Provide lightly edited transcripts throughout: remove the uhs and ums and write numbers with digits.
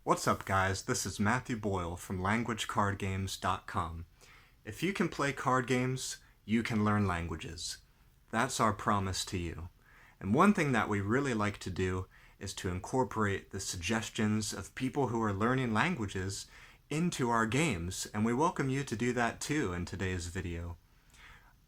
What's up, guys? This is Matthew Boyle from languagecardgames.com. If you can play card games, you can learn languages. That's our promise to you. And one thing that we really like to do is to incorporate the suggestions of people who are learning languages into our games, and we welcome you to do that too in today's video.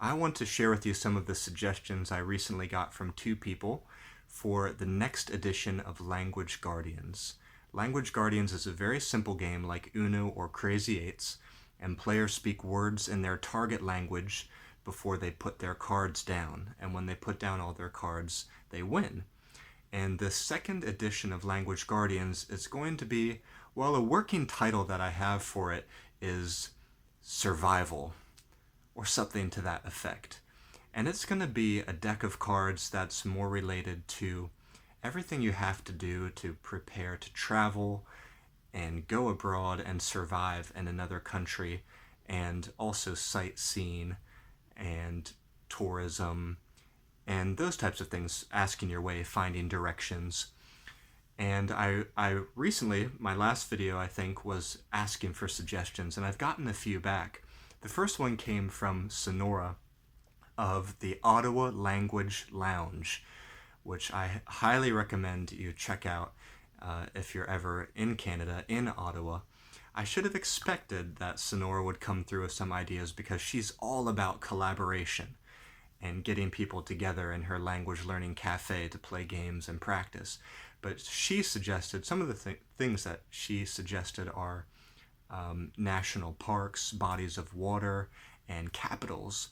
I want to share with you some of the suggestions I recently got from two people for the next edition of Language Guardians. Language Guardians is a very simple game like Uno or Crazy Eights, and players speak words in their target language before they put their cards down. And when they put down all their cards, they win. And the second edition of Language Guardians is going to be, well, a working title that I have for it is Survival, or something to that effect. And it's going to be a deck of cards that's more related to everything you have to do to prepare to travel and go abroad and survive in another country, and also sightseeing and tourism and those types of things, asking your way, finding directions. And I recently, my last video I think, was asking for suggestions, and I've gotten a few back. The first one came from Sonora of the Ottawa Language Lounge, which I highly recommend you check out if you're ever in Canada, in Ottawa. I should have expected that Sonora would come through with some ideas because she's all about collaboration and getting people together in her language learning cafe to play games and practice. But she suggested, some of the things that she suggested are national parks, bodies of water, and capitals.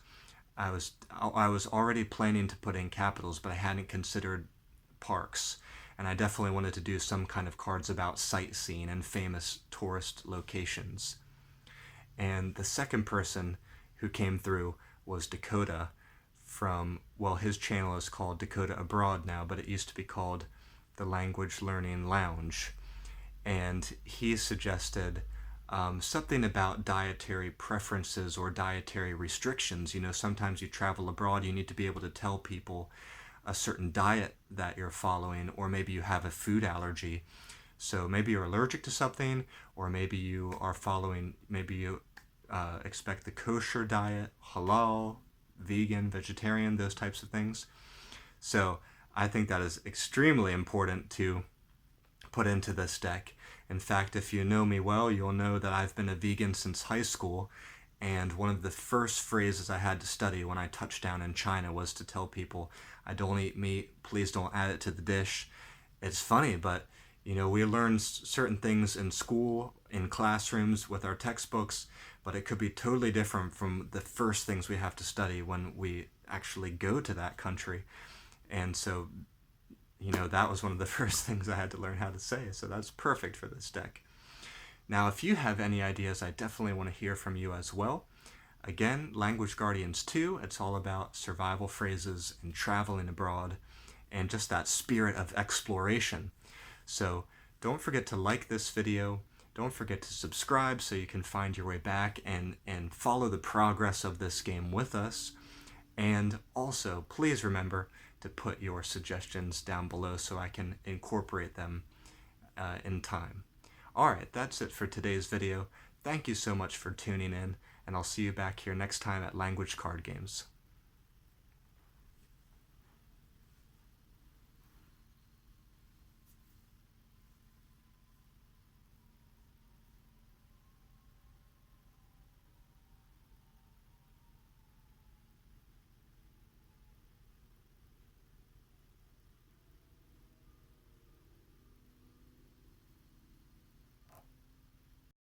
I was already planning to put in capitals, but I hadn't considered parks. And I definitely wanted to do some kind of cards about sightseeing and famous tourist locations. And the second person who came through was Dakota from, well, his channel is called Dakota Abroad now, but it used to be called the Language Learning Lounge. And he suggested something about dietary preferences or dietary restrictions. You know, sometimes you travel abroad, you need to be able to tell people a certain diet that you're following, or maybe you have a food allergy. So maybe you're allergic to something, or maybe you are following, maybe you expect the kosher diet, halal, vegan, vegetarian, those types of things. So I think that is extremely important to put into this deck. In fact, if you know me well, you'll know that I've been a vegan since high school, and one of the first phrases I had to study when I touched down in China was to tell people, I don't eat meat, please don't add it to the dish. It's funny, but you know, we learn certain things in school, in classrooms, with our textbooks, but it could be totally different from the first things we have to study when we actually go to that country. And so, you know, that was one of the first things I had to learn how to say, so that's perfect for this deck. Now, if you have any ideas, I definitely want to hear from you as well. Again, Language Guardians 2, it's all about survival phrases and traveling abroad and just that spirit of exploration. So don't forget to like this video, don't forget to subscribe so you can find your way back and follow the progress of this game with us. And also, please remember to put your suggestions down below so I can incorporate them in time. Alright, that's it for today's video. Thank you so much for tuning in, and I'll see you back here next time at Language Card Games.